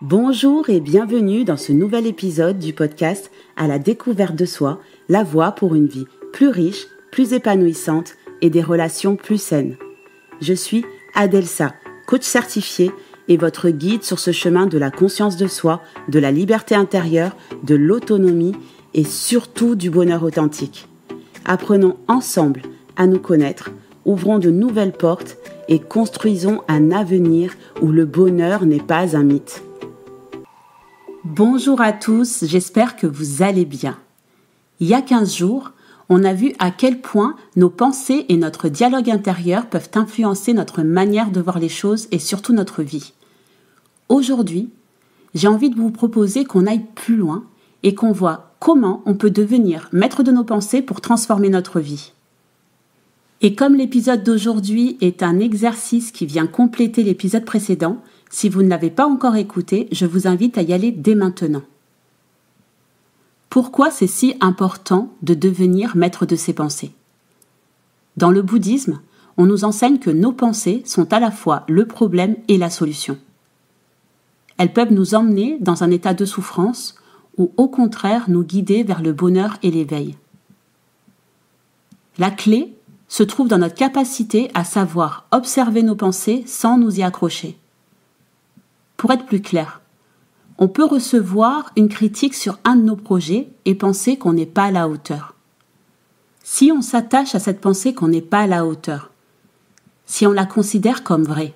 Bonjour et bienvenue dans ce nouvel épisode du podcast À la découverte de soi, la voie pour une vie plus riche, plus épanouissante et des relations plus saines. Je suis Adelsa, coach certifiée et votre guide sur ce chemin de la conscience de soi, de la liberté intérieure, de l'autonomie et surtout du bonheur authentique. Apprenons ensemble à nous connaître, ouvrons de nouvelles portes et construisons un avenir où le bonheur n'est pas un mythe. Bonjour à tous, j'espère que vous allez bien. Il y a 15 jours, on a vu à quel point nos pensées et notre dialogue intérieur peuvent influencer notre manière de voir les choses et surtout notre vie. Aujourd'hui, j'ai envie de vous proposer qu'on aille plus loin et qu'on voit comment on peut devenir maître de nos pensées pour transformer notre vie. Et comme l'épisode d'aujourd'hui est un exercice qui vient compléter l'épisode précédent, si vous ne l'avez pas encore écouté, je vous invite à y aller dès maintenant. Pourquoi c'est si important de devenir maître de ses pensées ? Dans le bouddhisme, on nous enseigne que nos pensées sont à la fois le problème et la solution. Elles peuvent nous emmener dans un état de souffrance ou au contraire nous guider vers le bonheur et l'éveil. La clé se trouve dans notre capacité à savoir observer nos pensées sans nous y accrocher. Pour être plus clair, on peut recevoir une critique sur un de nos projets et penser qu'on n'est pas à la hauteur. Si on s'attache à cette pensée qu'on n'est pas à la hauteur, si on la considère comme vraie,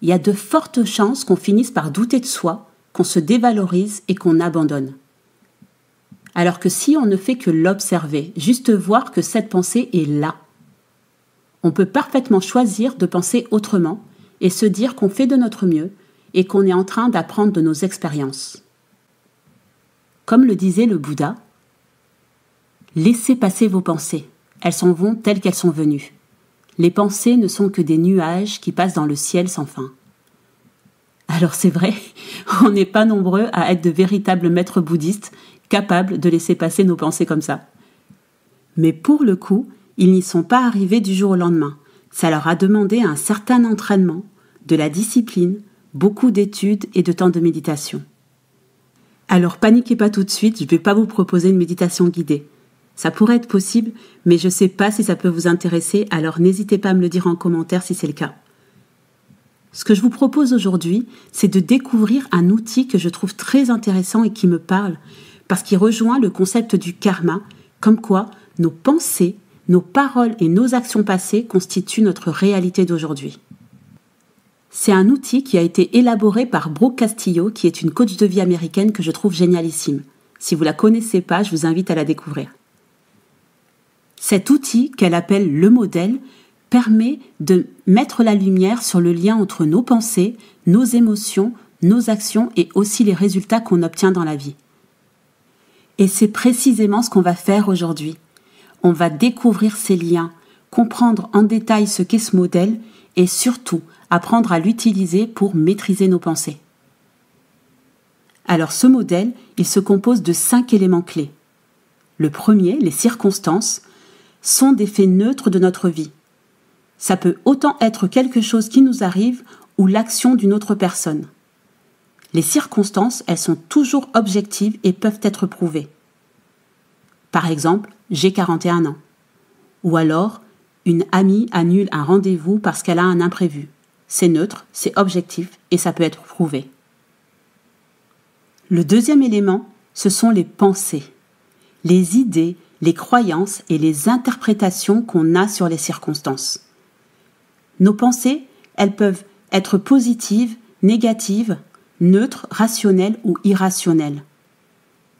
il y a de fortes chances qu'on finisse par douter de soi, qu'on se dévalorise et qu'on abandonne. Alors que si on ne fait que l'observer, juste voir que cette pensée est là, on peut parfaitement choisir de penser autrement et se dire qu'on fait de notre mieux et qu'on est en train d'apprendre de nos expériences. Comme le disait le Bouddha, « Laissez passer vos pensées, elles s'en vont telles qu'elles sont venues. Les pensées ne sont que des nuages qui passent dans le ciel sans fin. » Alors c'est vrai, on n'est pas nombreux à être de véritables maîtres bouddhistes capables de laisser passer nos pensées comme ça. Mais pour le coup, ils n'y sont pas arrivés du jour au lendemain. Ça leur a demandé un certain entraînement, de la discipline, beaucoup d'études et de temps de méditation. Alors paniquez pas tout de suite, je ne vais pas vous proposer une méditation guidée. Ça pourrait être possible, mais je ne sais pas si ça peut vous intéresser, alors n'hésitez pas à me le dire en commentaire si c'est le cas. Ce que je vous propose aujourd'hui, c'est de découvrir un outil que je trouve très intéressant et qui me parle, parce qu'il rejoint le concept du karma, comme quoi nos pensées, nos paroles et nos actions passées constituent notre réalité d'aujourd'hui. C'est un outil qui a été élaboré par Brooke Castillo, qui est une coach de vie américaine que je trouve génialissime. Si vous ne la connaissez pas, je vous invite à la découvrir. Cet outil, qu'elle appelle le modèle, permet de mettre la lumière sur le lien entre nos pensées, nos émotions, nos actions et aussi les résultats qu'on obtient dans la vie. Et c'est précisément ce qu'on va faire aujourd'hui. On va découvrir ces liens, comprendre en détail ce qu'est ce modèle et surtout apprendre à l'utiliser pour maîtriser nos pensées. Alors ce modèle, il se compose de 5 éléments clés. Le premier, les circonstances, sont des faits neutres de notre vie. Ça peut autant être quelque chose qui nous arrive ou l'action d'une autre personne. Les circonstances, elles sont toujours objectives et peuvent être prouvées. Par exemple, j'ai 41 ans. Ou alors, une amie annule un rendez-vous parce qu'elle a un imprévu. C'est neutre, c'est objectif et ça peut être prouvé. Le deuxième élément, ce sont les pensées, les idées, les croyances et les interprétations qu'on a sur les circonstances. Nos pensées, elles peuvent être positives, négatives, neutres, rationnelles ou irrationnelles.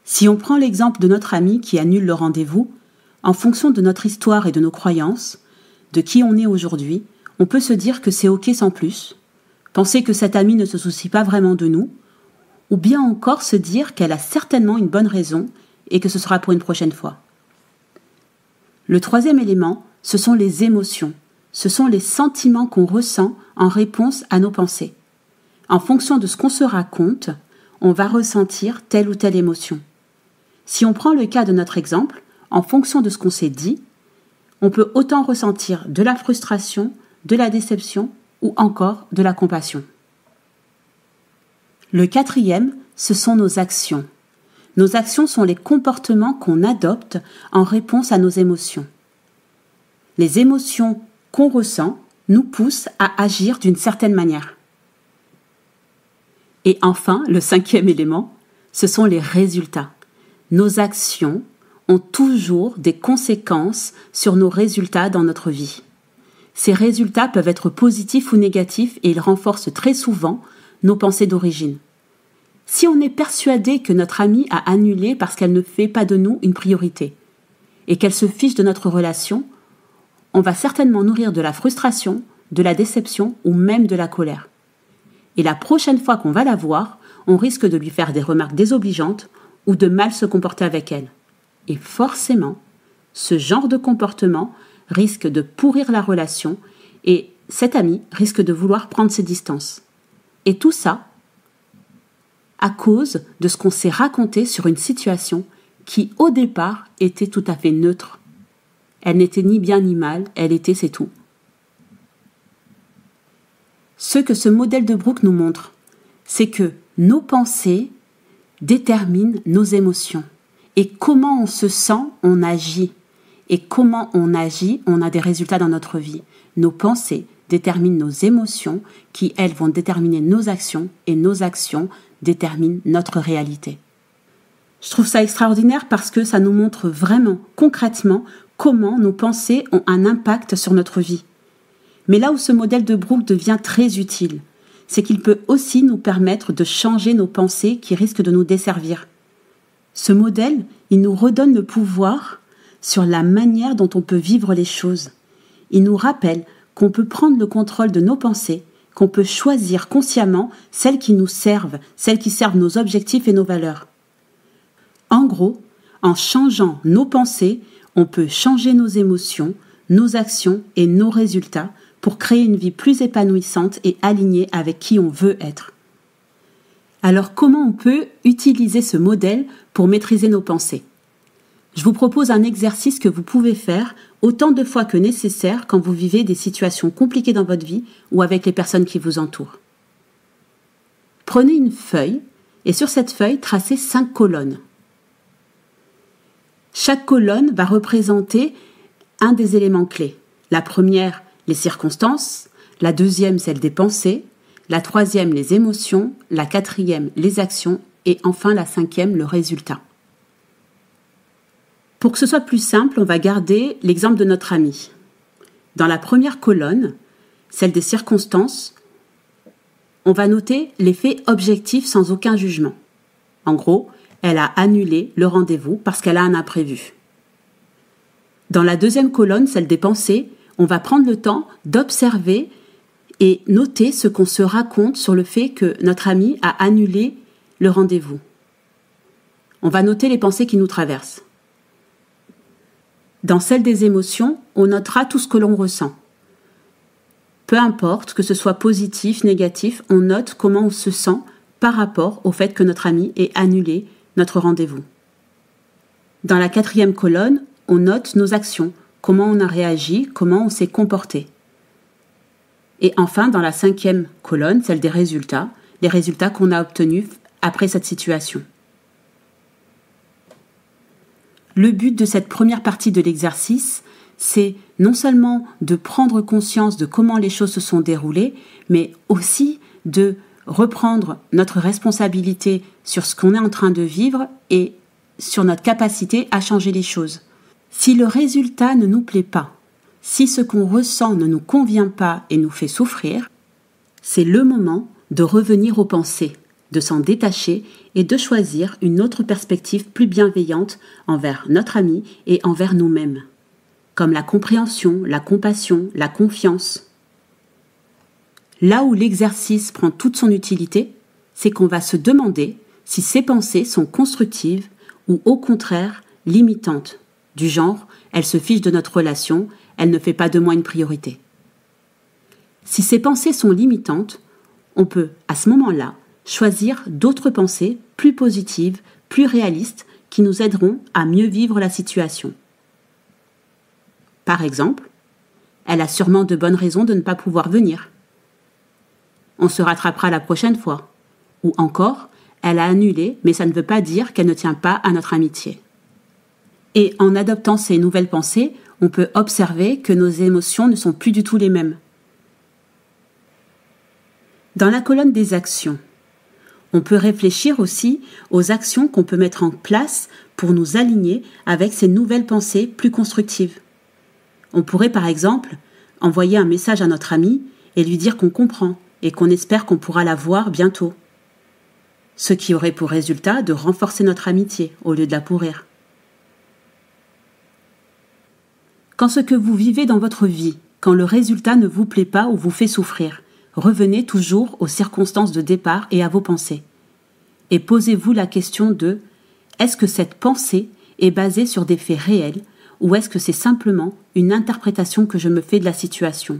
Si on prend l'exemple de notre amie qui annule le rendez-vous, en fonction de notre histoire et de nos croyances, de qui on est aujourd'hui, on peut se dire que c'est ok sans plus, penser que cette amie ne se soucie pas vraiment de nous, ou bien encore se dire qu'elle a certainement une bonne raison et que ce sera pour une prochaine fois. Le troisième élément, ce sont les émotions. Ce sont les sentiments qu'on ressent en réponse à nos pensées. En fonction de ce qu'on se raconte, on va ressentir telle ou telle émotion. Si on prend le cas de notre exemple, en fonction de ce qu'on s'est dit, on peut autant ressentir de la frustration, de la déception ou encore de la compassion. Le quatrième, ce sont nos actions. Nos actions sont les comportements qu'on adopte en réponse à nos émotions. Les émotions qu'on ressent nous poussent à agir d'une certaine manière. Et enfin, le cinquième élément, ce sont les résultats. Nos actions ont toujours des conséquences sur nos résultats dans notre vie. Ces résultats peuvent être positifs ou négatifs et ils renforcent très souvent nos pensées d'origine. Si on est persuadé que notre amie a annulé parce qu'elle ne fait pas de nous une priorité et qu'elle se fiche de notre relation, on va certainement nourrir de la frustration, de la déception ou même de la colère. Et la prochaine fois qu'on va la voir, on risque de lui faire des remarques désobligeantes ou de mal se comporter avec elle. Et forcément, ce genre de comportement risque de pourrir la relation et cet ami risque de vouloir prendre ses distances. Et tout ça à cause de ce qu'on s'est raconté sur une situation qui, au départ, était tout à fait neutre. Elle n'était ni bien ni mal, elle était, c'est tout. Ce que ce modèle de Brooke nous montre, c'est que nos pensées déterminent nos émotions. Et comment on se sent, on agit. Et comment on agit, on a des résultats dans notre vie. Nos pensées déterminent nos émotions, qui, elles, vont déterminer nos actions, et nos actions déterminent notre réalité. Je trouve ça extraordinaire parce que ça nous montre vraiment, concrètement, comment nos pensées ont un impact sur notre vie. Mais là où ce modèle de Brooke devient très utile, c'est qu'il peut aussi nous permettre de changer nos pensées qui risquent de nous desservir. Ce modèle, il nous redonne le pouvoir sur la manière dont on peut vivre les choses. Il nous rappelle qu'on peut prendre le contrôle de nos pensées, qu'on peut choisir consciemment celles qui nous servent, celles qui servent nos objectifs et nos valeurs. En gros, en changeant nos pensées, on peut changer nos émotions, nos actions et nos résultats pour créer une vie plus épanouissante et alignée avec qui on veut être. Alors comment on peut utiliser ce modèle pour maîtriser nos pensées ? Je vous propose un exercice que vous pouvez faire autant de fois que nécessaire quand vous vivez des situations compliquées dans votre vie ou avec les personnes qui vous entourent. Prenez une feuille et sur cette feuille, tracez 5 colonnes. Chaque colonne va représenter un des éléments clés. La première, les circonstances. La deuxième, celle des pensées. La troisième, les émotions. La quatrième, les actions. Et enfin, la cinquième, le résultat. Pour que ce soit plus simple, on va garder l'exemple de notre amie. Dans la première colonne, celle des circonstances, on va noter les faits objectifs sans aucun jugement. En gros, elle a annulé le rendez-vous parce qu'elle a un imprévu. Dans la deuxième colonne, celle des pensées, on va prendre le temps d'observer et noter ce qu'on se raconte sur le fait que notre amie a annulé le rendez-vous. On va noter les pensées qui nous traversent. Dans celle des émotions, on notera tout ce que l'on ressent. Peu importe que ce soit positif, négatif, on note comment on se sent par rapport au fait que notre ami ait annulé notre rendez-vous. Dans la quatrième colonne, on note nos actions, comment on a réagi, comment on s'est comporté. Et enfin, dans la cinquième colonne, celle des résultats, les résultats qu'on a obtenus après cette situation. Le but de cette première partie de l'exercice, c'est non seulement de prendre conscience de comment les choses se sont déroulées, mais aussi de reprendre notre responsabilité sur ce qu'on est en train de vivre et sur notre capacité à changer les choses. Si le résultat ne nous plaît pas, si ce qu'on ressent ne nous convient pas et nous fait souffrir, c'est le moment de revenir aux pensées, de s'en détacher et de choisir une autre perspective plus bienveillante envers notre ami et envers nous-mêmes, comme la compréhension, la compassion, la confiance. Là où l'exercice prend toute son utilité, c'est qu'on va se demander si ces pensées sont constructives ou au contraire limitantes, du genre « elle se fiche de notre relation, elle ne fait pas de moi une priorité ». Si ces pensées sont limitantes, on peut, à ce moment-là, choisir d'autres pensées plus positives, plus réalistes, qui nous aideront à mieux vivre la situation. Par exemple, elle a sûrement de bonnes raisons de ne pas pouvoir venir. On se rattrapera la prochaine fois. Ou encore, elle a annulé, mais ça ne veut pas dire qu'elle ne tient pas à notre amitié. Et en adoptant ces nouvelles pensées, on peut observer que nos émotions ne sont plus du tout les mêmes. Dans la colonne des actions, on peut réfléchir aussi aux actions qu'on peut mettre en place pour nous aligner avec ces nouvelles pensées plus constructives. On pourrait par exemple envoyer un message à notre ami et lui dire qu'on comprend et qu'on espère qu'on pourra la voir bientôt. Ce qui aurait pour résultat de renforcer notre amitié au lieu de la pourrir. Quand ce que vous vivez dans votre vie, quand le résultat ne vous plaît pas ou vous fait souffrir, revenez toujours aux circonstances de départ et à vos pensées. Et posez-vous la question de « Est-ce que cette pensée est basée sur des faits réels ou est-ce que c'est simplement une interprétation que je me fais de la situation ?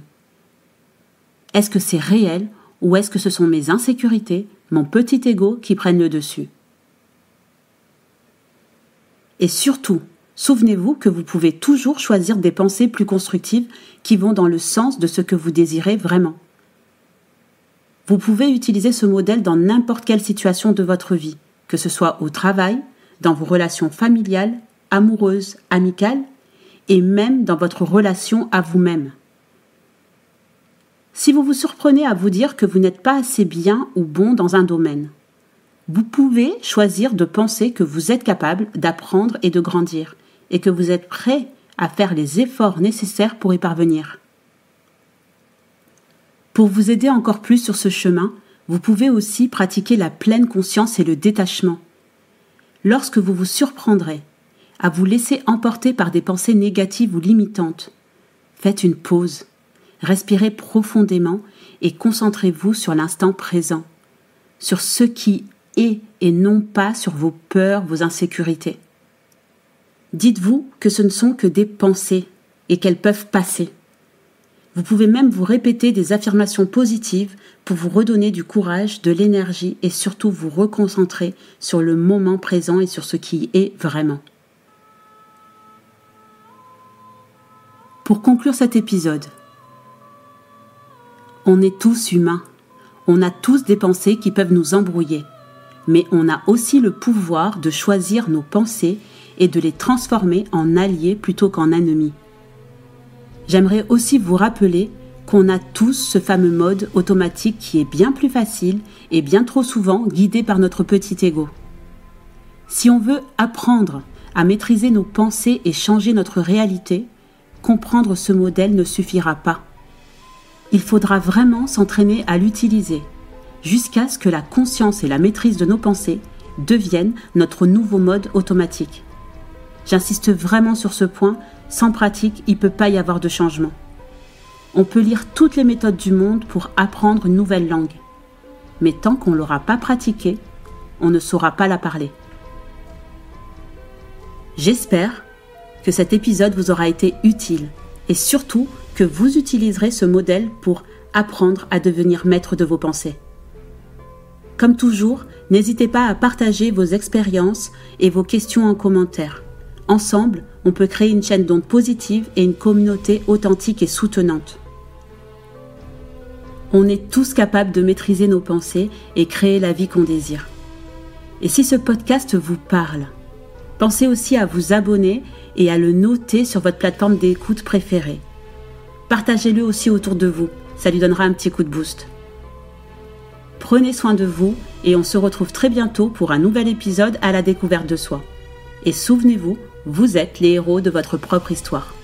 Est-ce que c'est réel ou est-ce que ce sont mes insécurités, mon petit ego qui prennent le dessus ? Et surtout, souvenez-vous que vous pouvez toujours choisir des pensées plus constructives qui vont dans le sens de ce que vous désirez vraiment. Vous pouvez utiliser ce modèle dans n'importe quelle situation de votre vie, que ce soit au travail, dans vos relations familiales, amoureuses, amicales, et même dans votre relation à vous-même. Si vous vous surprenez à vous dire que vous n'êtes pas assez bien ou bon dans un domaine, vous pouvez choisir de penser que vous êtes capable d'apprendre et de grandir, et que vous êtes prêt à faire les efforts nécessaires pour y parvenir. Pour vous aider encore plus sur ce chemin, vous pouvez aussi pratiquer la pleine conscience et le détachement. Lorsque vous vous surprendrez à vous laisser emporter par des pensées négatives ou limitantes, faites une pause, respirez profondément et concentrez-vous sur l'instant présent, sur ce qui est et non pas sur vos peurs, vos insécurités. Dites-vous que ce ne sont que des pensées et qu'elles peuvent passer. Vous pouvez même vous répéter des affirmations positives pour vous redonner du courage, de l'énergie et surtout vous reconcentrer sur le moment présent et sur ce qui est vraiment. Pour conclure cet épisode, on est tous humains. On a tous des pensées qui peuvent nous embrouiller. Mais on a aussi le pouvoir de choisir nos pensées et de les transformer en alliés plutôt qu'en ennemis. J'aimerais aussi vous rappeler qu'on a tous ce fameux mode automatique qui est bien plus facile et bien trop souvent guidé par notre petit ego. Si on veut apprendre à maîtriser nos pensées et changer notre réalité, comprendre ce modèle ne suffira pas. Il faudra vraiment s'entraîner à l'utiliser, jusqu'à ce que la conscience et la maîtrise de nos pensées deviennent notre nouveau mode automatique. J'insiste vraiment sur ce point, sans pratique, il ne peut pas y avoir de changement. On peut lire toutes les méthodes du monde pour apprendre une nouvelle langue. Mais tant qu'on ne l'aura pas pratiquée, on ne saura pas la parler. J'espère que cet épisode vous aura été utile et surtout que vous utiliserez ce modèle pour apprendre à devenir maître de vos pensées. Comme toujours, n'hésitez pas à partager vos expériences et vos questions en commentaire. Ensemble, on peut créer une chaîne d'ondes positive et une communauté authentique et soutenante. On est tous capables de maîtriser nos pensées et créer la vie qu'on désire. Et si ce podcast vous parle, pensez aussi à vous abonner et à le noter sur votre plateforme d'écoute préférée. Partagez-le aussi autour de vous, ça lui donnera un petit coup de boost. Prenez soin de vous et on se retrouve très bientôt pour un nouvel épisode à la découverte de soi. Et souvenez-vous, vous êtes les héros de votre propre histoire.